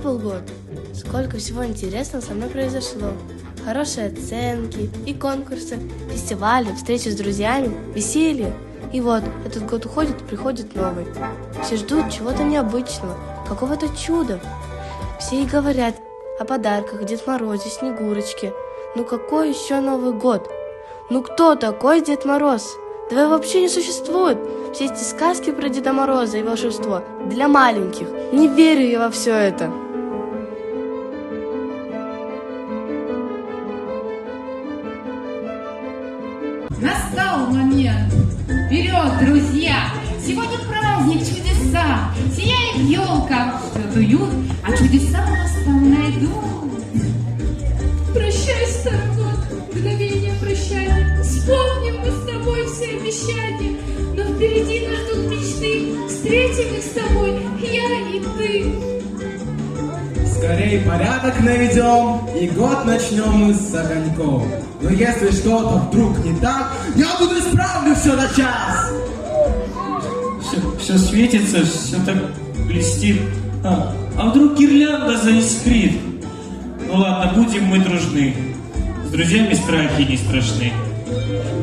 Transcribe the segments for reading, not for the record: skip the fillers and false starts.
был год. Сколько всего интересного со мной произошло. Хорошие оценки и конкурсы, фестивали, встречи с друзьями, веселье. И вот, этот год уходит, приходит новый. Все ждут чего-то необычного, какого-то чуда. Все и говорят о подарках, Дед Морозе, Снегурочке. Ну какой еще Новый год? Ну кто такой Дед Мороз? Да его вообще не существует. Все эти сказки про Деда Мороза и волшебство для маленьких. Не верю я во все это. Настал момент. Вперед, друзья! Сегодня праздник, чудеса. Сияет елка, все дуют, а чудеса вас там найдут. Прощай, старый год, мгновение прощания. Вспомним мы с тобой все обещания. Но впереди нас ждут мечты. Встретим их с тобой, я и ты. Скорей порядок наведем, и год начнем мы с огоньков. Но если что-то вдруг не так, я буду исправлю все на час. Все светится, все так блестит. А вдруг гирлянда заискрит? Ну ладно, будем мы дружны. С друзьями страхи не страшны.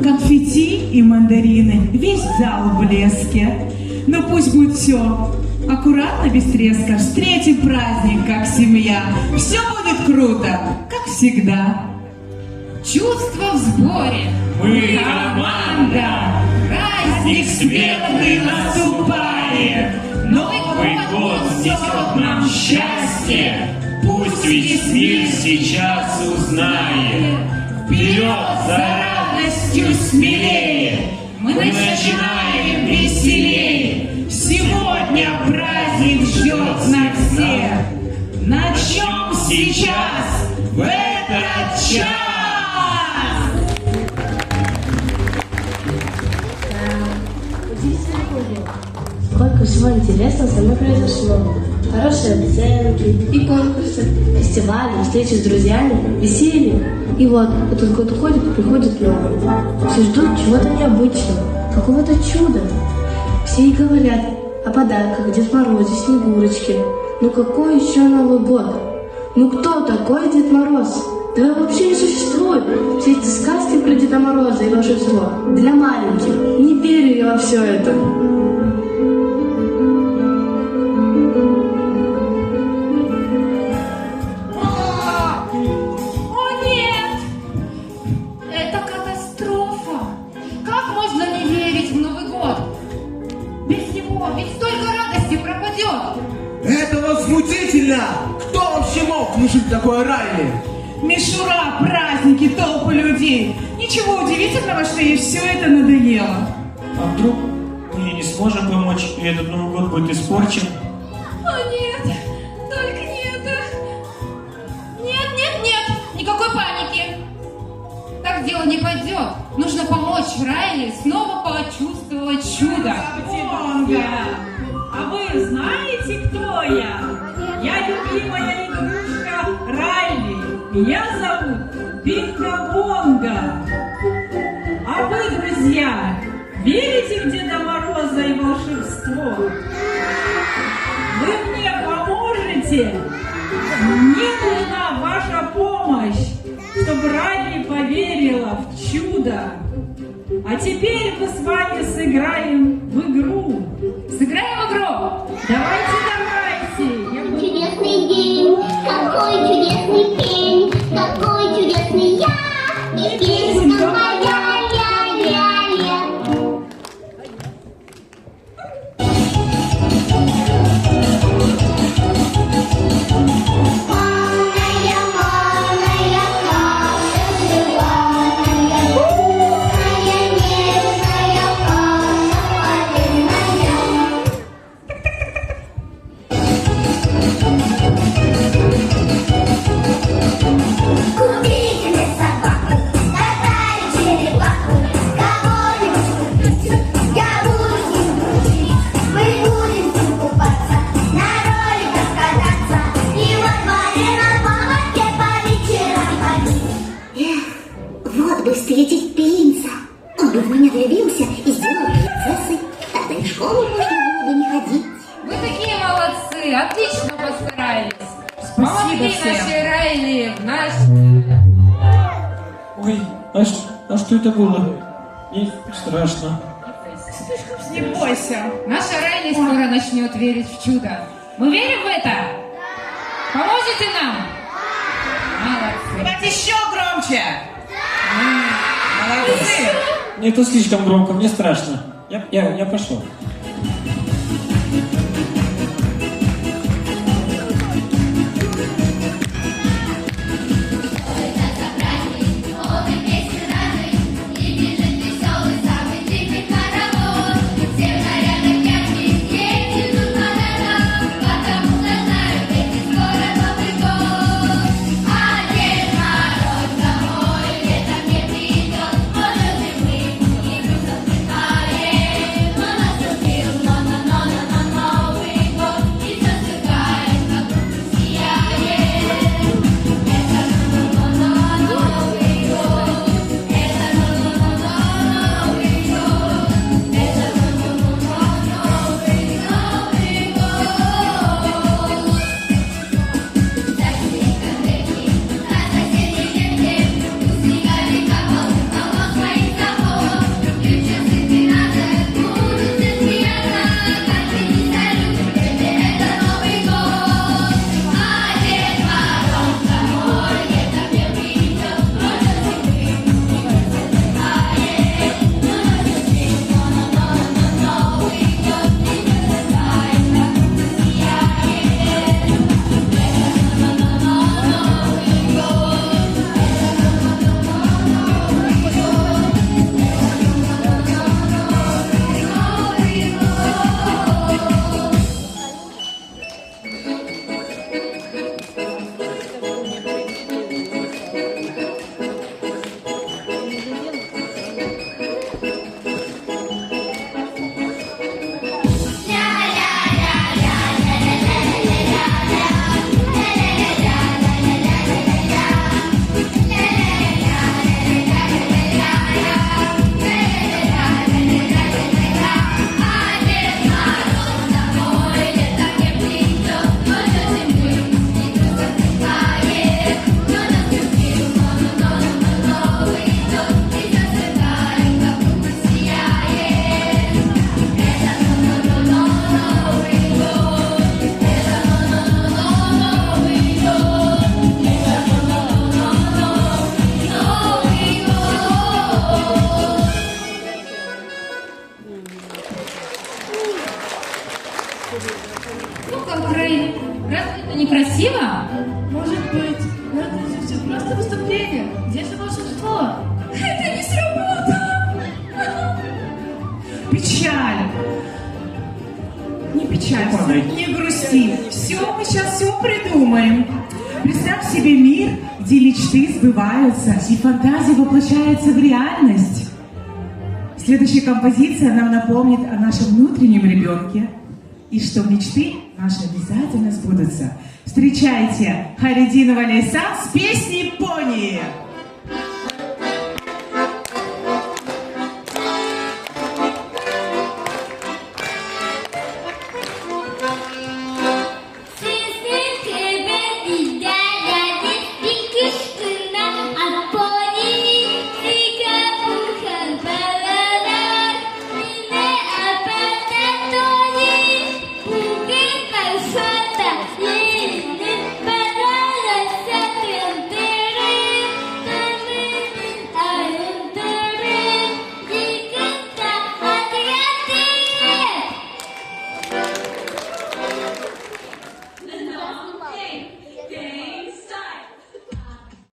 Конфетти и мандарины, весь зал в блеске. Но пусть будет все аккуратно, без треска. Встретим праздник, как семья. Все будет круто, как всегда. Чувство в сборе. Мы команда. Праздник светлый наступает. Новый год несет нам счастье. Пусть весь мир сейчас узнает. Вперед за радостью смелее. Мы начинаем веселее. Сегодня праздник ждет нас всех. Начнем сейчас, в этот час. Сколько всего интересного со мной произошло. Хорошие оценки и конкурсы, фестивали, встречи с друзьями, веселье. И вот, этот год уходит, приходит новый. Все ждут чего-то необычного, какого-то чуда. Все и говорят о подарках, Дед Морозе, Снегурочке. Ну какой еще Новый год? Ну кто такой Дед Мороз? Да его вообще не существует. Все эти сказки про Деда Мороза и волшебство для маленьких. Не верю я во все это. Это возмутительно! Кто вообще мог внушить такое Райли? Мишура, праздники, толпы людей. Ничего удивительного, что ей все это надоело. А вдруг мы ей не сможем помочь, и этот Новый год будет испорчен? О нет, только не это. Нет, никакой паники. Так дело не пойдет. Нужно помочь Райли снова почувствовать чудо. Бонга! А вы знаете, кто я? Я любимая игрушка Райли. Меня зовут Бинго-Бонго. А вы, друзья, верите в Деда Мороза и волшебство? Вы мне поможете? Мне нужна ваша помощь, чтобы Райли поверила в чудо. А теперь мы с вами сыграем в игру. Сыграем в игру. Давайте. Чудесный день, какой чудесный пень, какой чудесный я, и песня моя, ля-ля-ля. Полная, полная, каша зеленая, вкусная, нежная, каша полезная. Спасибо Помогли всем. нашей Райли в наш... Ой, а что это было? Мне страшно. Не бойся. Наша Райли скоро начнет верить в чудо. Мы верим в это? Поможете нам? Молодцы. Давайте еще громче. Молодцы. Это слишком громко, мне страшно. Я пошел. Ну как, Райли, разве это некрасиво? Может быть, но это же все просто выступление. Где же волшебство? Это не сработало. Печаль. Не печалься, Падай. не грусти. Все, мы сейчас все придумаем. Представь себе мир, где мечты сбываются и фантазия воплощается в реальность. Следующая композиция нам напомнит о нашем внутреннем ребенке и что мечты наши обязательно сбудутся. Встречайте Харидинова Лейсан с песней «Пони».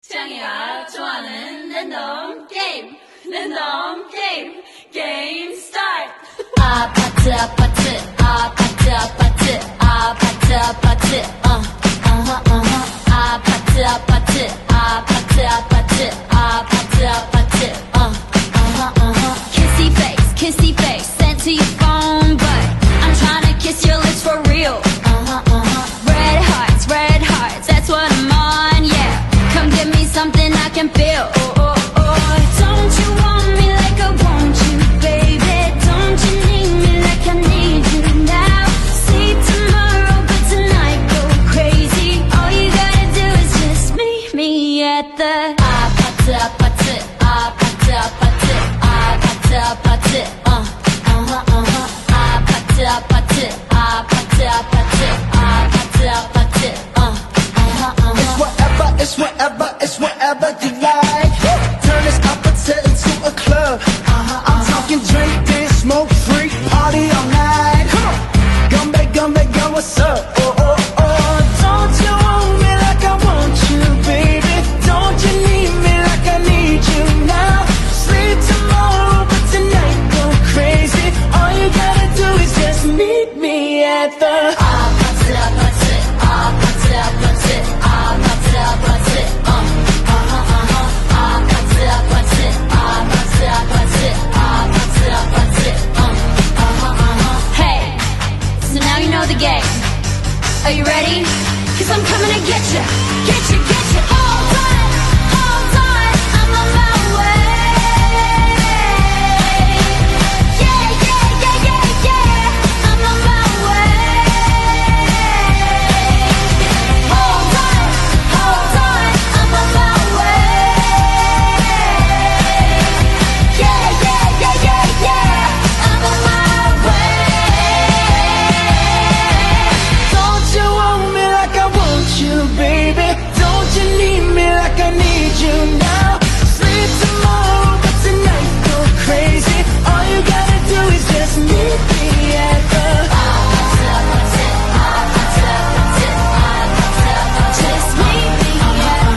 창이야 좋아하는 랜덤 게임 랜덤 게임 게임 스타트 아파트 아파트 아파트 아파트 아파트 아파트 아파트 아파트 아파트 아파트 아파트 아파트 kissy face sent to your phone but I'm trying to kiss your lips for real red hearts that's what I'm on yeah come give me something I can feel don't you want me like I want you baby don't you need me like I need you now see tomorrow but tonight go it's whatever you like. Turn this opposite into a club. I'm talking drink, dance, smoke, freak, party all night. Come on, gum, what's up? Oh, oh, oh, don't you want me like I want you, baby? Don't you need me like I need you now? Sleep tomorrow, but tonight go crazy. All you gotta do is just meet me at the Hey, so now you know the game. Are you ready? Cause I'm coming to get you, get you, get you. Hold on, I'm on my way. Yeah, yeah, yeah, yeah, yeah, I'm on my way. Hold on, I'm on my way. Yeah, yeah, yeah, yeah, yeah, I'm on my way. Don't you want me like I want you, baby? Don't you need me like I need you now? Sleep tomorrow, but tonight go crazy. All you gotta do is just meet me at the Just meet me Just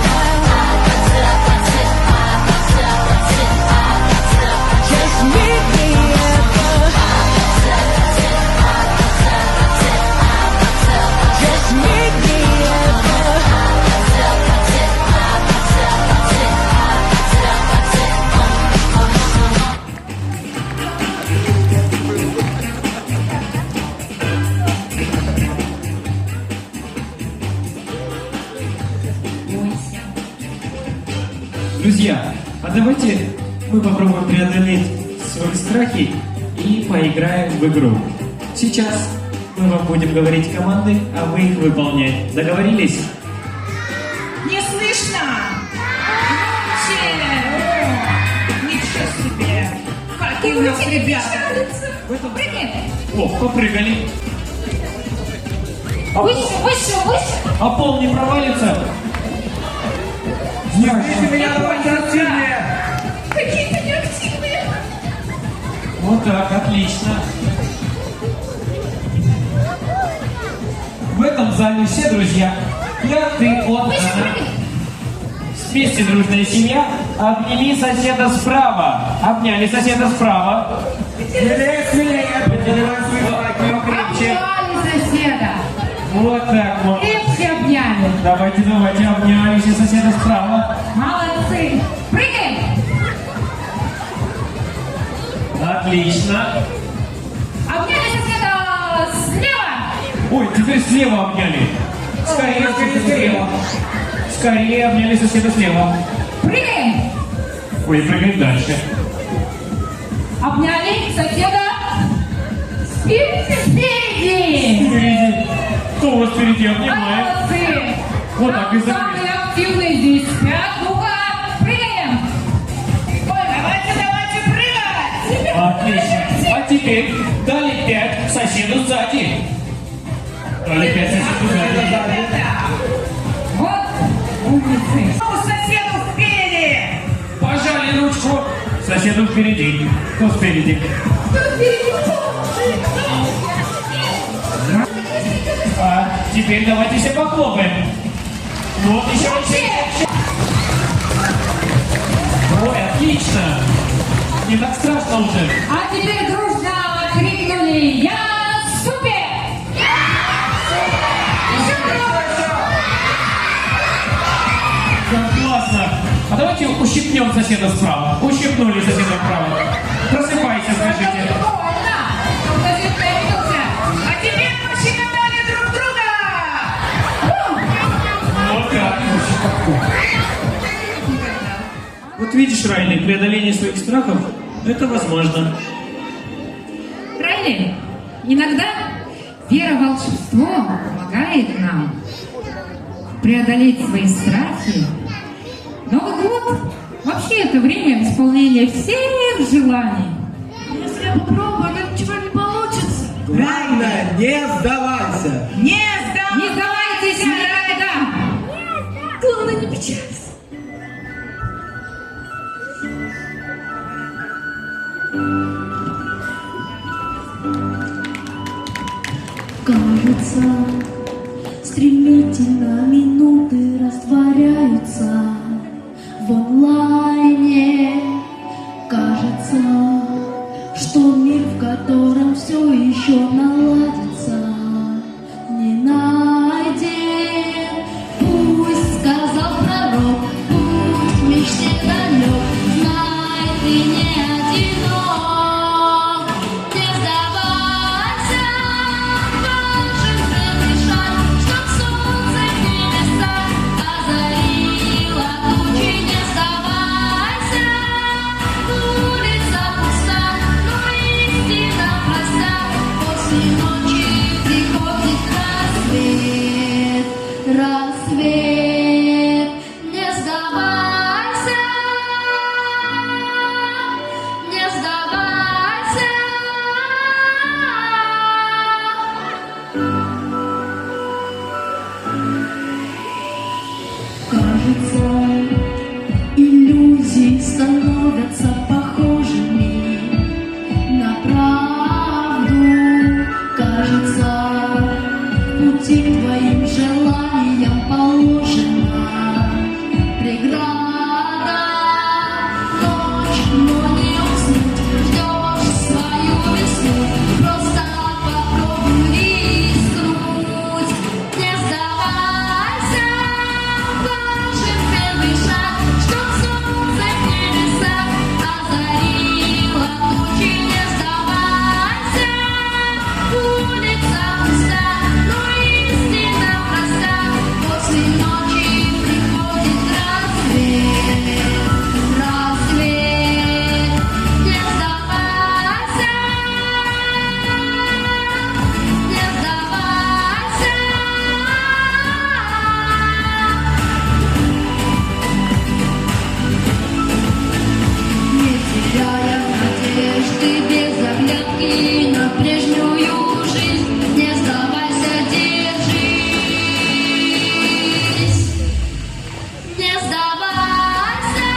meet me at the Just meet me at the Друзья, а давайте мы попробуем преодолеть свои страхи и поиграем в игру. Сейчас мы вам будем говорить команды, а вы их выполнять. Договорились? Не слышно? О, ничего себе! Какие у нас ребята! Прыгай! О, попрыгали. Выше. А пол не провалится? Держите меня, давайте активнее. Какие-то неактивные. Вот так, отлично. В этом зале все друзья. Я, ты, он, она. Вместе дружная семья. Обними соседа справа. Обняли соседа справа. Смелее, поднимай свои кулаки покрепче. Обняли соседа. Вот так вот. Крепче обняли. Давайте, обняли все соседа справа. Молодцы. Прыгаем. Отлично. Обняли соседа слева. Ой, теперь слева обняли. Скорее, слева. Скорее обняли соседа слева. Прыгаем. Ой, прыгаем дальше. Обняли соседа спереди. Впереди. Кто у вас впереди обнимает? Молодцы. Вот так и Самые активные здесь спят. Ну-ка, прыгаем. Ой, давайте прыгать. Отлично. А теперь дали 5 соседу сзади. Дали 5 соседу сзади. Вот умницы. Соседу впереди! Пожали ручку. Соседу впереди. Кто спереди? А теперь давайте все похлопаем. Вот еще. Ой, отлично. Не так страшно уже. А теперь дружно крикнули «Я супер!» Как классно. А давайте ущипнем соседа справа. Ущипнули соседа справа. Просыпайся, скажите. Прикольно! Сосед появился. А теперь пощекотали друг друга! Вот так. Вот видишь, Райли, преодоление своих страхов – это возможно. Райли, иногда вера в волшебство помогает нам преодолеть свои страхи. Новый год вообще это время исполнения всех желаний. Если я попробую, но ничего не получится. Главное, не сдавайся. Не сдам! Не сдавайтесь никогда! Главное, не печалься. Кажется, стремительно минуты растворяются в онлайне. Кажется, что мир, в котором все еще наладится, не найден. Пусть, сказал пророк, пусть в мечте далек, знай, ты не одинок. Не сдавайся, божественный шаг, чтоб солнце в небесах озарило тучи. Не сдавайся, улица пуста, но истина проста. После ночи приходит рассвет, рассвет. Не сдавайся, не сдавайся. Кажется, иллюзии становятся похожими на правду. Кажется, пути твоим желаниям положена преграда. Ночь, но не уснуть, ждешь свою весну. Просто попробуй рискнуть. Не сдавайся, положим первый шаг, чтоб солнце в небесах озарило тучи. Не сдавайся, улица пуста, но истина проста. После ночи приходит рассвет, рассвет. Не сдавайся, не сдавайся. Не теряя надежды, без оглядки на прежнюю жизнь. Не сдавайся, держись. Не сдавайся,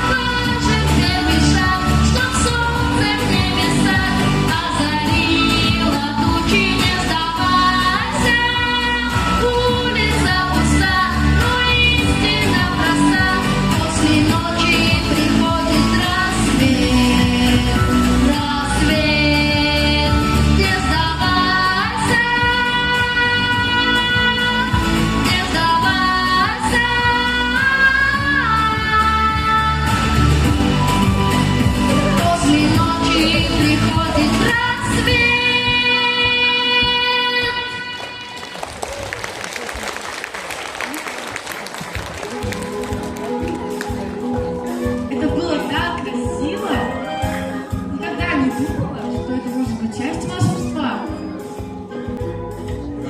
положим первый шаг, чтоб солнце в небесах озарило тучи. Не сдавайся, улица пуста, но истина проста. После ночи приходит рассвет, рассвет. Не сдавайся, не сдавайся. После ночи приходит рассвет. Это было так красиво. Никогда не думала, что это может быть часть волшебства.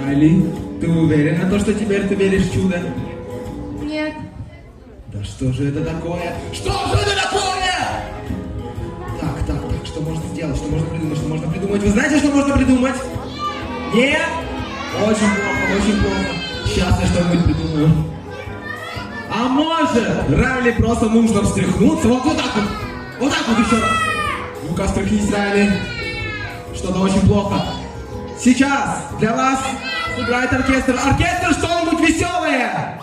Райли, ты уверена, то, что теперь ты веришь в чудо? Нет. Да что же это такое? Что же это такое? Так, что можно сделать? Что можно придумать? Что можно придумать? Вы знаете, что можно придумать? Нет? Очень плохо, очень плохо. Сейчас я что-нибудь придумаю. А может, Райли просто нужно встряхнуться? Вот так вот. Вот так вот еще раз. Ну-ка, встряхнись, Райли. Что-то очень плохо. Сейчас для вас играет оркестр. Оркестр, что-нибудь веселое!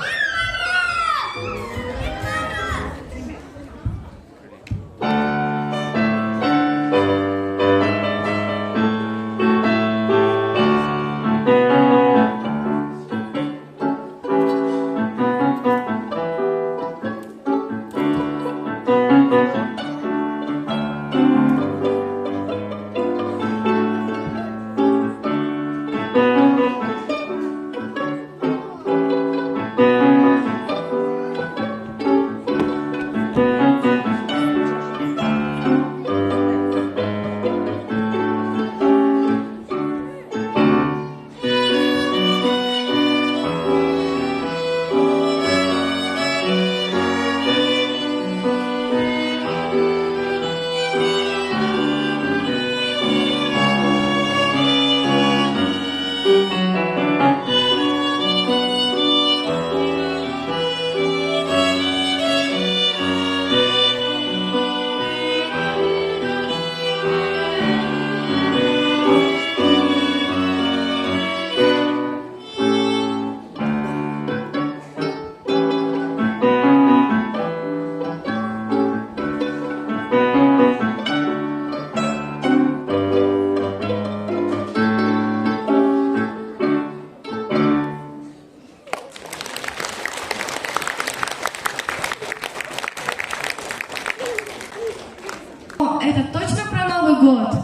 Но это точно про Новый год?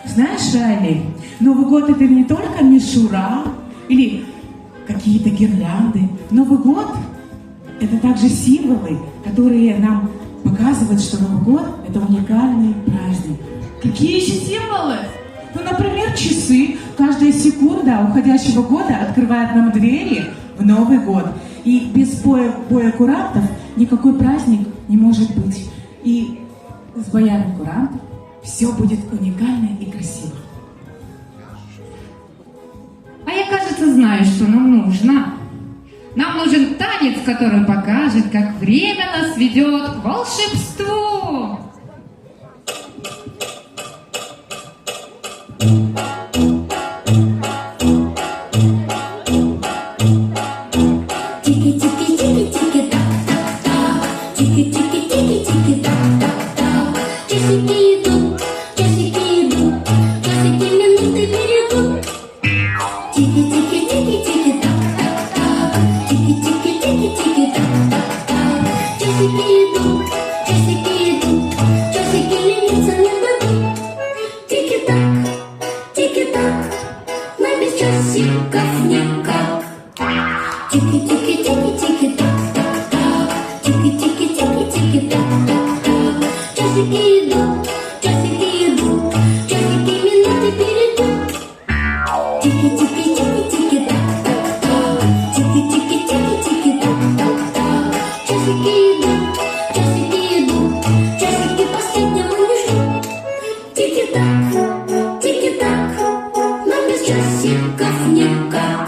Знаешь, Райли, Новый год это не только мишура или какие-то гирлянды. Новый год это также символы, которые нам показывают, что Новый год это уникальный праздник. Какие еще символы? Ну, например, часы. Каждая секунда уходящего года открывает нам двери в Новый год. И без боя курантов никакой праздник не может быть. И с боями курантов все будет уникально и красиво. А я, кажется, знаю, что нам нужно. Нам нужен танец, который покажет, как время нас ведет к волшебству. Часики идут, часики минуты берегут. Тики-тики-тики-тики, так-так-так. Тики-тики-тики-тики, так-так-так. Часики идут, часики лениться не дадут. Тики-так, тики-так, мы без часиков никак. Тики-тики-тики-тики, так-так-так. Тики-тики-тики-тики, так-так-так. Часики идут, часики минуты берегут. Тики-тики-тики-тики, так-так-так. Тики-тики-тики-тики, так-так-так. Часики идут, часики последнего не ждут. Тики-так, но без часиков никак.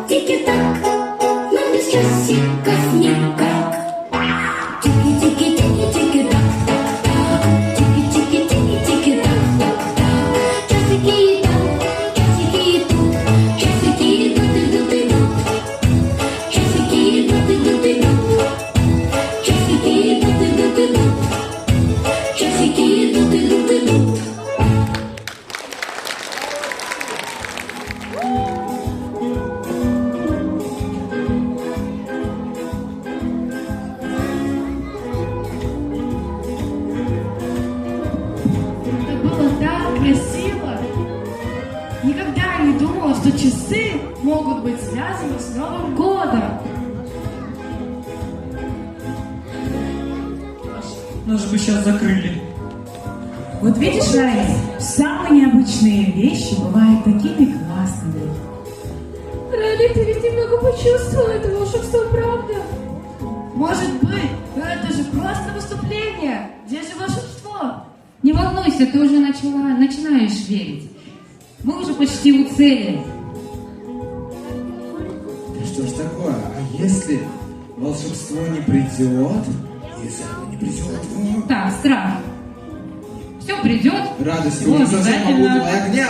Тики-так, но без часиков никак. Тики-тики-тики-тики, так-так-так. Тики-тики-тики-тики, так-так-так. Часики идут, идут. Часики идут. Часики идут. Часики идут. Это было так красиво. Никогда не думала, что часы могут быть связаны с Новым годом. Нас бы сейчас закрыли. Вот видишь, Райли, самые необычные вещи бывают такими классными. Райли, ты ведь немного почувствовала это волшебство, правда? Может быть, но это же просто выступление. Где же волшебство? Не волнуйся, ты уже начинаешь верить. Мы уже почти у цели. Что ж такое? А если волшебство не придет? Если оно не придет? Так, страх. Все придет. Радость, Всё уже совсем обязательно. попутала огня.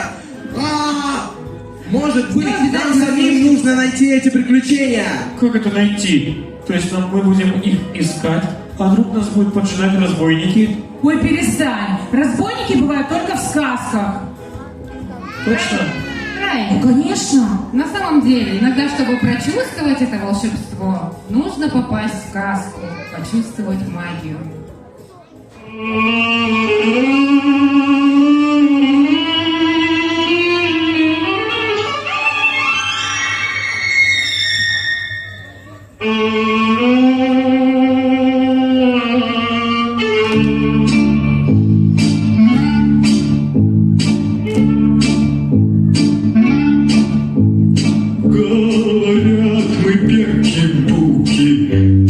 Может быть, нам самим нужно найти эти приключения? Как это найти? То есть мы будем их искать, а вдруг нас будут поджидать разбойники? Ой, перестань. Разбойники бывают только в сказках. Точно? Рай, Конечно. на самом деле, иногда, чтобы прочувствовать это волшебство, нужно попасть в сказку, почувствовать магию. Говорят, мы перки-буки,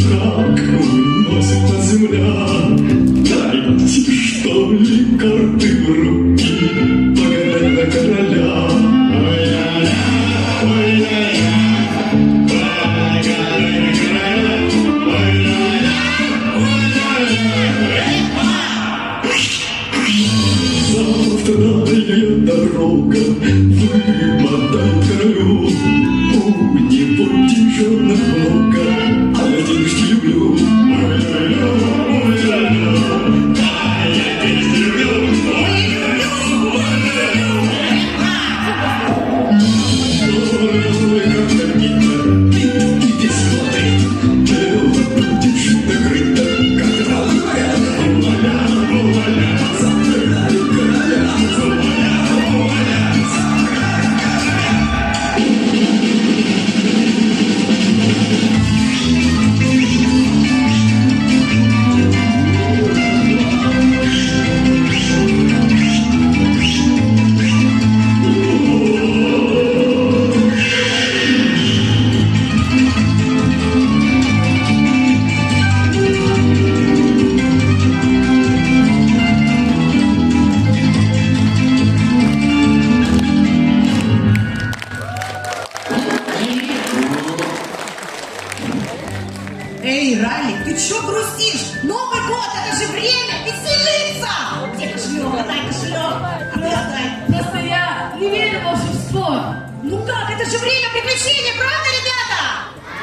как выносит на земля. Дайте, что ли, карты в руки, погадать на короля. Ой-ля-ля, ой-ля-ля, погадай на короля. Ой-ля-ля, ой-ля-ля. Завтрашняя дорога, вы ученых много, а я денежки люблю. Ой-ля-ля, ой-ля-ля, да, я денежки люблю. Ой-ля-ля, ой-ля-ля. Ой, как обидно, ты здесь смотри, дело будешь накрыто, как родная. Вуаля, вуаля, закрываю короля. Вуаля, вуаля, закрываю короля. Эй, Ралик, ты чё грустишь? Новый год, это же время веселиться! Где кошелек? Отдай кошелек! Отдай! Просто я не верю в волшебство. Ну как, это же время приключений, правда, ребята?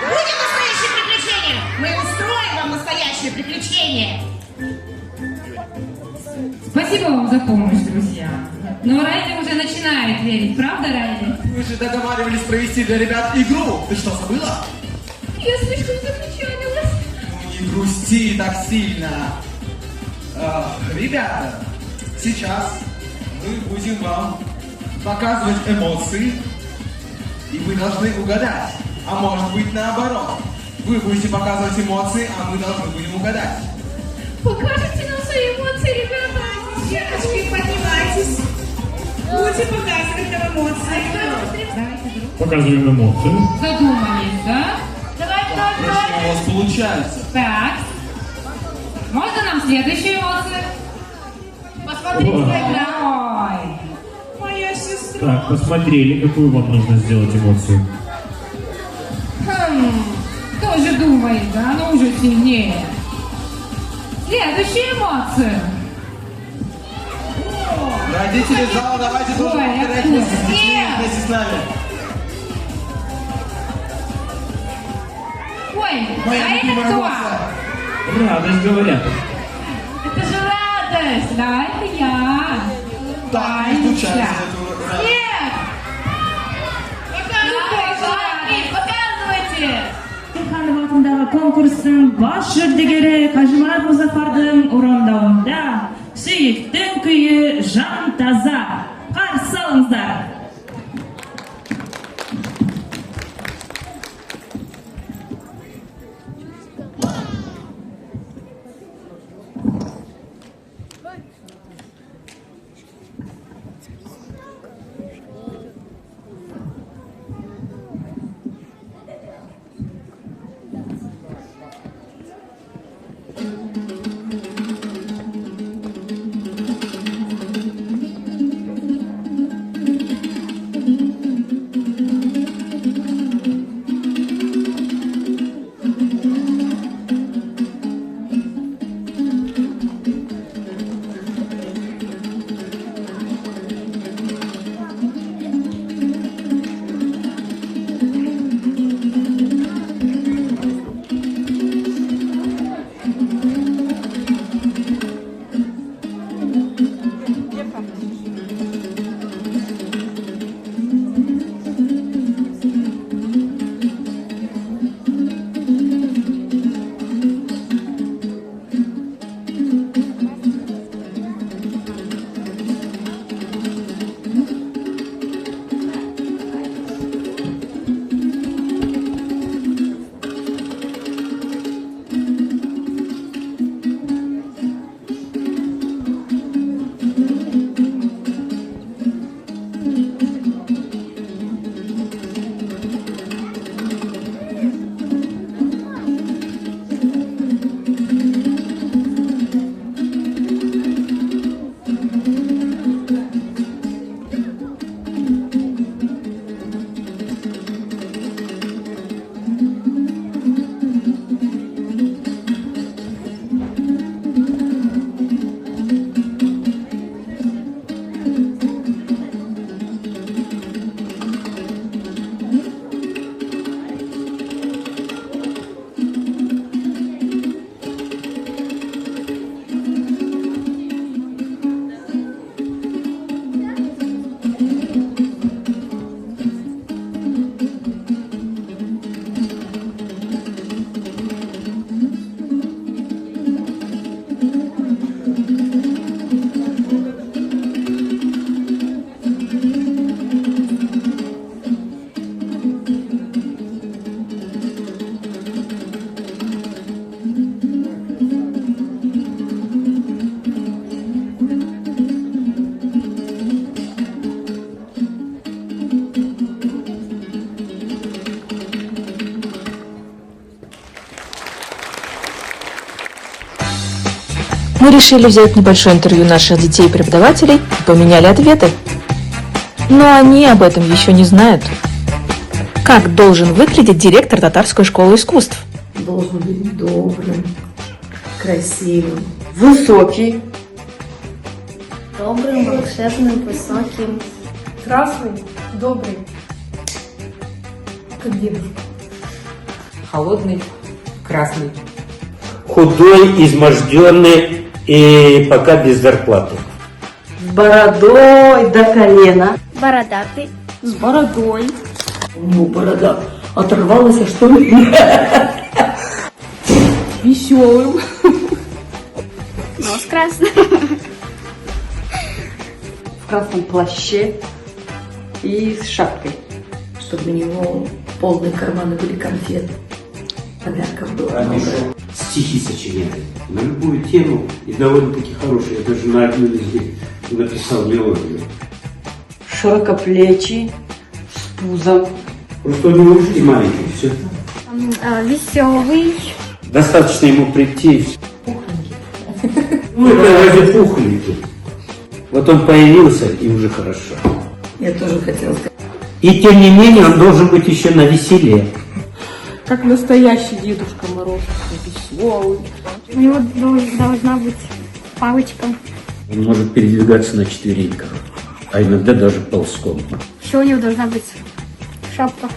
Будем настоящие приключения? Мы устроим вам настоящее приключение! Спасибо вам за помощь, друзья. Но Райли уже начинает верить, правда, Райли? Мы же договаривались провести для ребят игру. Ты что, забыла? Я слишком запечалилась. Не грусти так сильно. Ребята, сейчас мы будем вам показывать эмоции, и вы должны угадать. А может быть наоборот. Вы будете показывать эмоции, а мы должны будем угадать. Покажите нам свои эмоции, ребята. Девочки, поднимайтесь! Будете показывать нам эмоции. Показываем эмоции. Задумались, да? Давай, давай, Хорошо, давай. у вас получается. Так. Можно нам следующую эмоцию? Посмотрите Ой. на экран. Ой. Моя сестра. Так, посмотрели, какую вам нужно сделать эмоцию. Тоже думает, да? Ну уже сильнее. Следующая эмоция. Родители зала, давайте тоже Ой, повторять откуда? вместе с детьми, Нет. вместе с нами. Ой, Моя а это любимая кто? эмоция. Радость, говорят. Это же радость. Да, это я. Так, не Ванечка. включайся в эту радость. Нет. Показывайте, показывайте. Хан ватындағы конкурстың бас жүлдегері Қажымұрат Мұзафардың орындауында сүйіктің күйі жан таза. Қарсы алыңыздар. Мы решили взять небольшое интервью наших детей и преподавателей и поменяли ответы. Но они об этом еще не знают. Как должен выглядеть директор татарской школы искусств? Должен быть добрым, красивым, высокий. Добрым, волшебным, высоким. Красный, добрый. Как дедушка. Холодный, красный. Худой, изможденный и пока без зарплаты. С бородой до колена. Бородатый. С бородой. У него борода оторвалась, что ли? Веселым. Нос красный. В красном плаще и с шапкой, чтобы у него полные карманы были конфет. Подарков было много. Стихи сочиняет на любую тему и довольно-таки хорошие. Я даже на одну из них написал мелодию. Широкоплечий, с пузом. Просто у него ушки маленькие, все. Веселый. Достаточно ему прийти. Ну, это вроде пухленький. Вот он появился, и уже хорошо. Я тоже хотела сказать. И тем не менее, он должен быть еще на веселе. Как настоящий Дедушка Мороз. Веселый. У него должна быть палочка. Он может передвигаться на четвереньках, а иногда даже ползком. Еще у него должна быть шапка.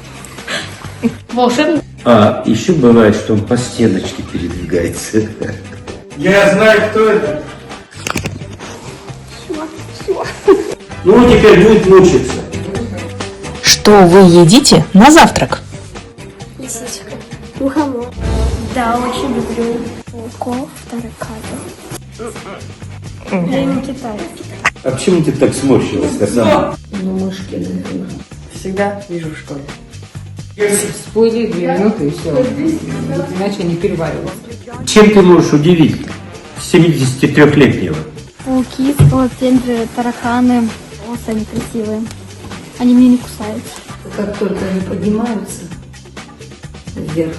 Волшебный. А еще бывает, что он по стеночке передвигается. Я знаю, кто это. Ну, он теперь будет мучиться. Что вы едите на завтрак? Лисичка. Мухомор. Да, очень люблю. Волков, тараканов. Я не китаец. А почему ты так сморщилась, сама? Ну, мышки, наверное. Всегда вижу в школе. Всплыли 2 минуты и все. Иначе не перевариваются. Чем ты можешь удивить 73-летнего? Пауки, скалопендры, тараканы. Волосы они красивые. Они меня не кусают. Как только они поднимаются вверх,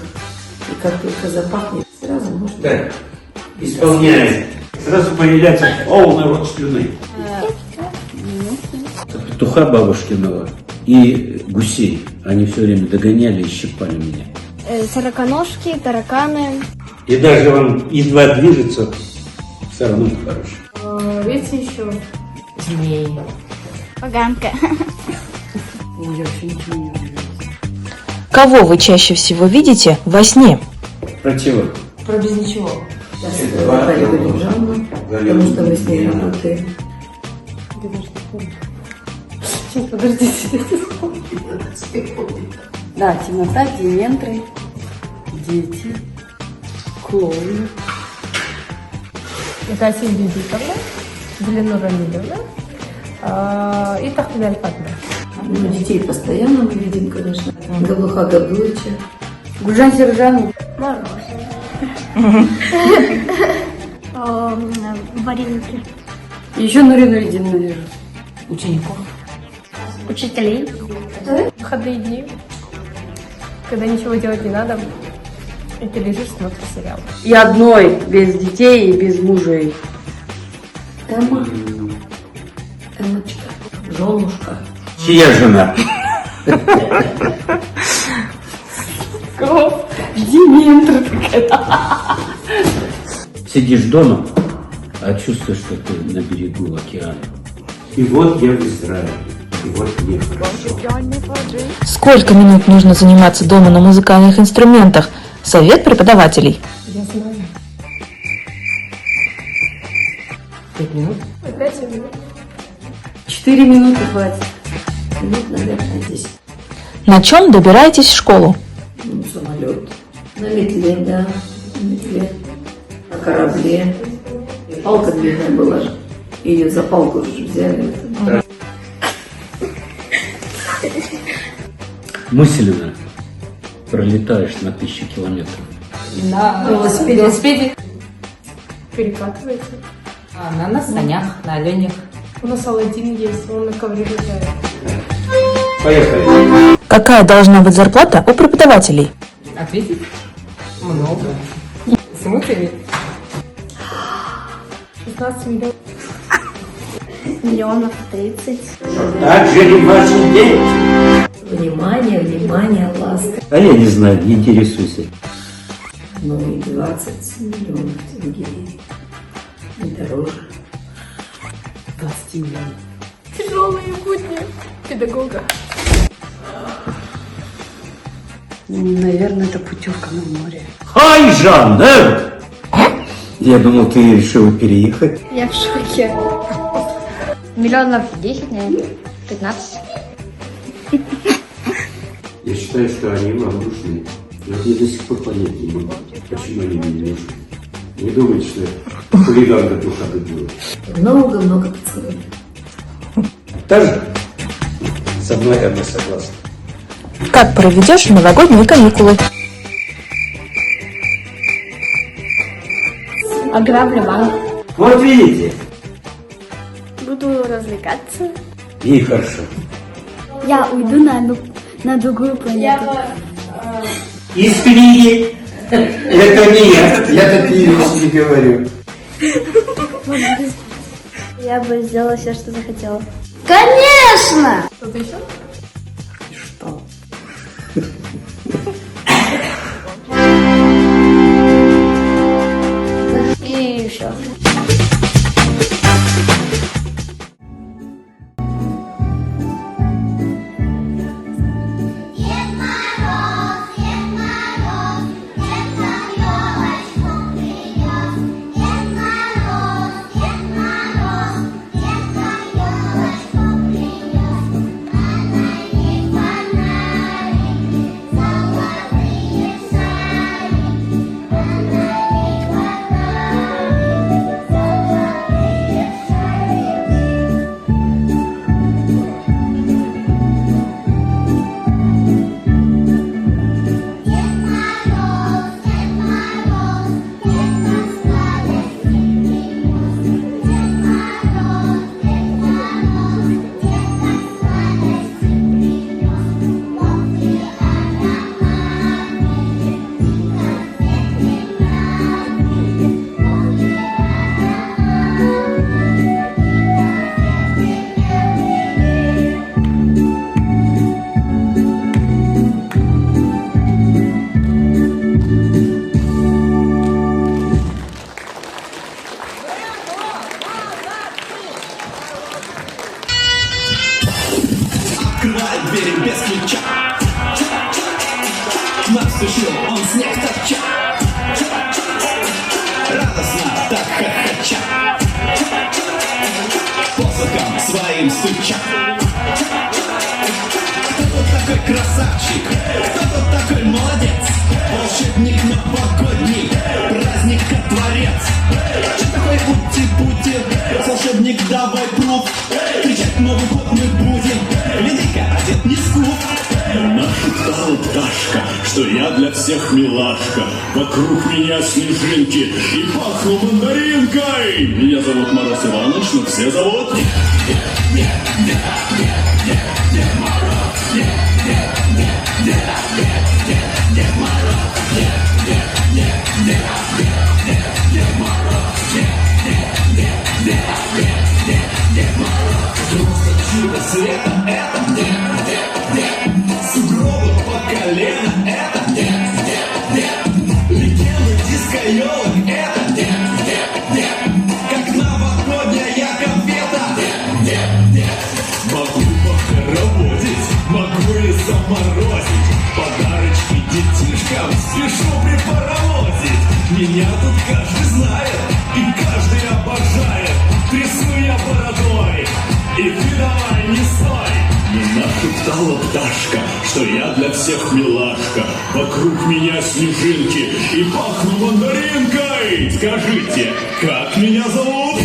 и как только запахнет, сразу можно... Да, исполняет. Сразу появляется полный рот слюны. Петуха бабушкиного и гусей. Они все время догоняли и щипали меня. Сороконожки, тараканы. И даже он едва движется, все равно хороший. Видите еще? Змеи. Поганка. Я вообще ничего не вижу. Кого вы чаще всего видите во сне? Про чего? Про без ничего. Сейчас Галину Галимжановну, потому что мы с ней работаем. Подождите. Да, темнота, дементры, дети, клоуны. Это Асиль Бибиковна, Зеленура Рамилевна и Тахмина Альфатовна. Ну, детей постоянно мы видим, конечно. Габлуха Габлуча. Гульжан Сержанов. Вареники. Еще Нурину Ледину вижу. Учеников. Учителей. Выходные дни, когда ничего делать не надо, и ты лежишь, смотришь сериал. И одной, без детей и без мужей. Тема. Темочка. Женушка. Чья жена? Дементр какая-то. Сидишь дома, а чувствуешь, что ты на берегу океана. И вот я в Израиле. И вот мне хорошо. Сколько минут нужно заниматься дома на музыкальных инструментах? Совет преподавателей. Я знаю. 5 минут. 5 минут. 4 минуты хватит. Минут, наверное, 10. На чем добираетесь в школу? Ну, самолет. На метле, да. На метле. На корабле. И палка длинная была же. Ее за палку же взяли. Мысленно пролетаешь на 1000 километров. На велосипеде. Перекатывается. На санях, на оленях. У нас Аладдин есть, он на ковре летает. Поехали. Какая должна быть зарплата у преподавателей? Ответить? Много. С эмоциями? 16 миллионов. Миллионов 30. Так же ли ваши дети? Внимание, внимание, ласка. А я не знаю, не интересуйся. Ну и 20 миллионов тенге. И дороже. 20 миллионов. Тяжелые будни педагога. Наверное, это путевка на море. Ай, Жанна! Я думал, ты решила переехать. Я в шоке. Миллионов 10, наверное, 15. Я считаю, что они вам нужны. Но я до сих пор понять не могу, почему они мне нужны. Не думайте, что я хулиганка душады будет. Много-много поцелуев. Тоже со мной она согласна. Как проведешь новогодние каникулы? Ограблю банк. Вот видите, Буду развлекаться. и хорошо. Я уйду на другую планету. Из книги. Это не я такие вещи не говорю. Я бы сделала все, что захотела. Конечно! Что-то еще? Что? И все. Открывает двери без ключа. К нам спешил он снег топча. Радостно так хохоча, посохом своим стуча. Кто тут такой красавчик? Кто тут такой молодец? Волшебник новогодний, праздника творец. Что такое ути-пути? Волшебник, давай пруф. Кричать Новый год мы будем, велика одет не скуп. Нашептала пташка, что я для всех милашка. Вокруг меня снежинки и пахну мандаринкой. Меня зовут Мороз Иванович, но все зовут чудо света это сугробы по колено это легенды диско-елок это как новогодняя конфета. Могу похороводить, могу и заморозить, подарочки детишкам спешу припаровозить. Меня тут каждый знает и каждый обожает. Трясу я бородой, и ты давай не стой. Меня шептала пташка, что я для всех милашка. Вокруг меня снежинки и пахну мандаринкой. Скажите, как меня зовут?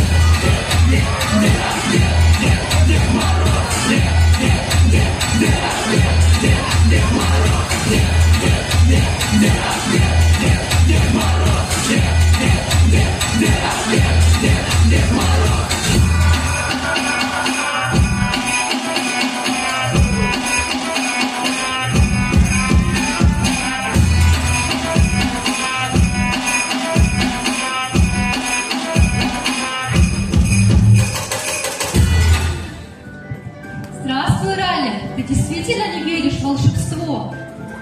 действительно не веришь в волшебство?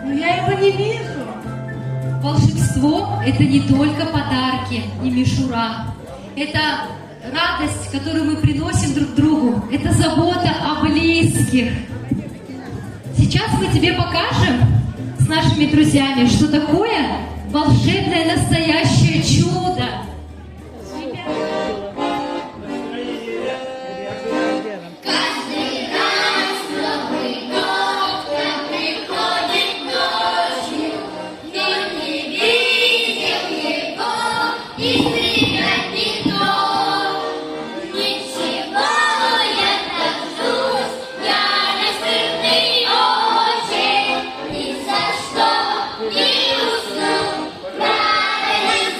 Но я его не вижу. Волшебство – это не только подарки и мишура. Это радость, которую мы приносим друг другу. Это забота о близких. Сейчас мы тебе покажем с нашими друзьями, что такое волшебное настоящее чудо. Ни за что не усну, правильно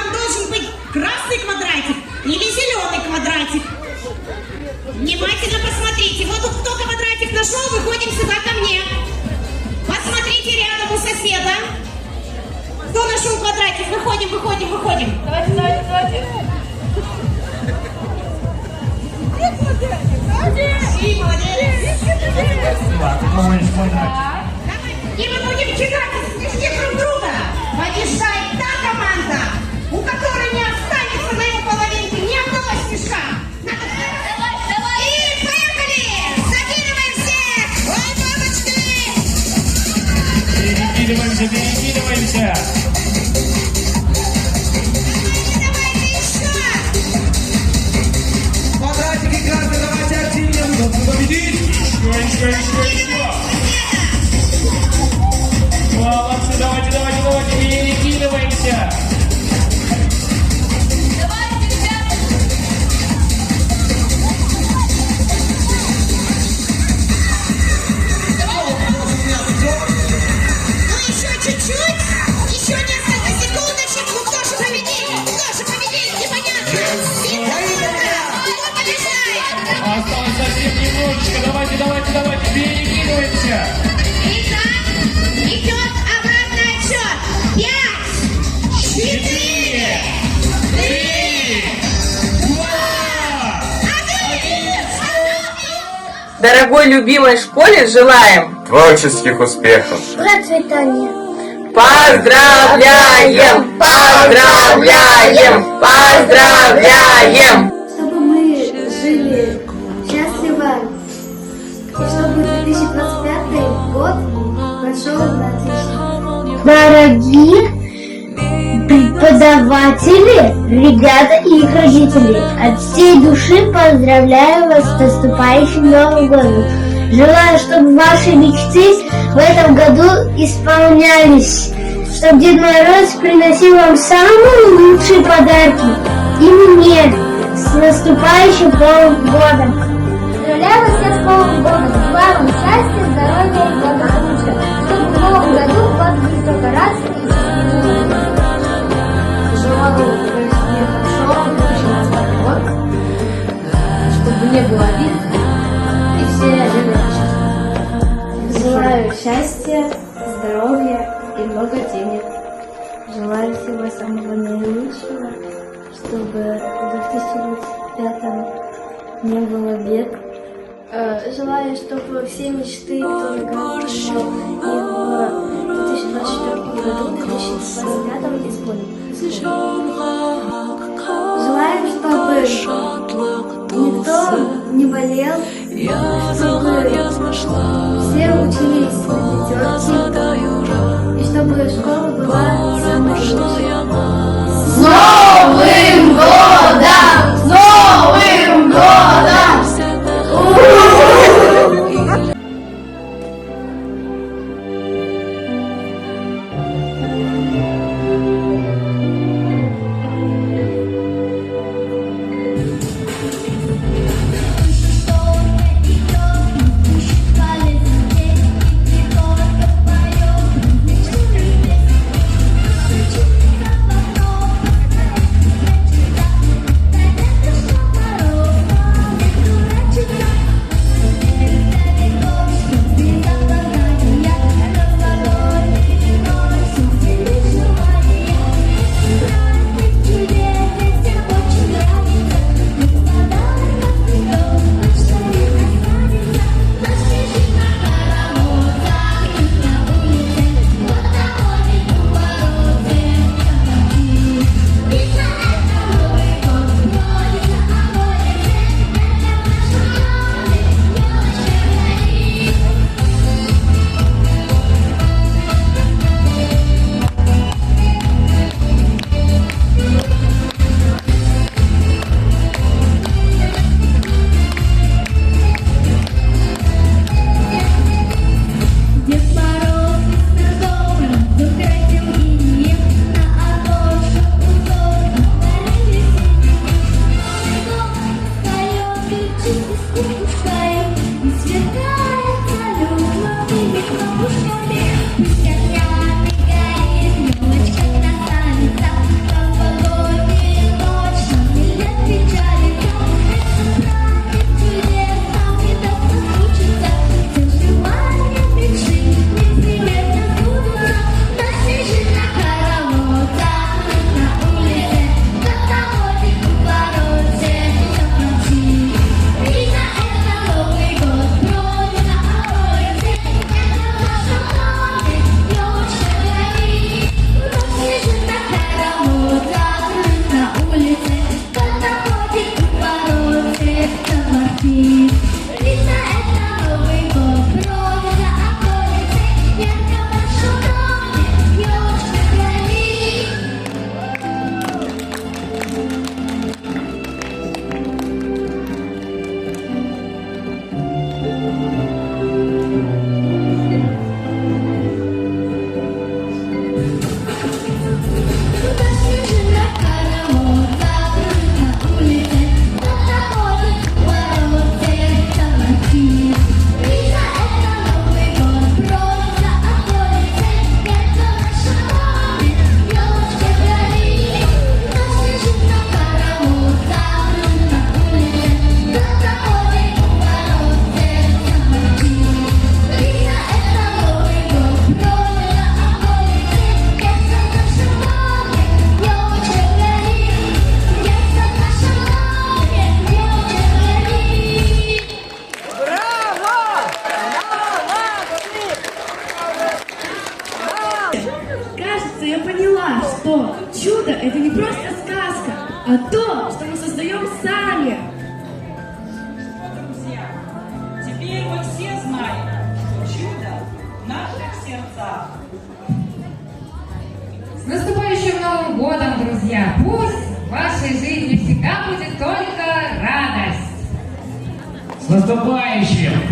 там должен быть красный квадратик или зеленый квадратик. Внимательно посмотрите. Вот тут кто квадратик нашел, выходим сюда ко мне. Посмотрите рядом у соседа. Кто нашел квадратик? Выходим. Давайте. Молодец. И мы будем читать снежки друг друга. Побеждает та команда, у которой не останется на его половинке ни одного снежка. И поехали! Закидываем всех! Ой, бабочки! Перекидываемся. Давайте еще! Квадратики красные, давайте активнее, мы должны победить. Еще. Молодцы, давайте, перекидываемся. Ну еще чуть-чуть, еще несколько секундочек. Ну кто же победит? Непонятно. Кто побеждает? Осталось совсем немножечко. Давайте, перекидываемся. Итак, идет обратный отсчет. 5, 4, 3, 2, 1. Дорогой любимой школе желаем творческих успехов. Процветание. Поздравляем! Чтобы мы жили счастливо, и чтобы 2025 год прошел на отлично. Дорогие преподаватели, ребята и их родители, от всей души поздравляю вас с наступающим Новым годом. Желаю, чтобы ваши мечты в этом году исполнялись, чтобы Дед Мороз приносил вам самые лучшие подарки. И мне с наступающим Новым годом! Поздравляю вас всех с Новым годом! Желаю вам счастья, здоровья и благополучия, чтобы в Новом году у вас были только радости и счастливые. Желаю всем хорошо, год, чтобы не было обид и все жили счастливы. Желаю счастья, здоровья и много денег. Желаю всего самого наилучшего, чтобы в 2025 не было бед. Желаю, чтобы все мечты, которые говорили, и в 2024 году, в 2025 исполнились. Желаем, чтобы никто не болел, чтобы все учились на пятерки, и чтобы школа была самой лучшей. С Новым годом! С Новым годом! просто сказка, а то, что мы создаем сами. Друзья, теперь мы все знаем, что чудо в наших сердцах. С наступающим Новым годом, друзья! Пусть в вашей жизни всегда будет только радость! С наступающим!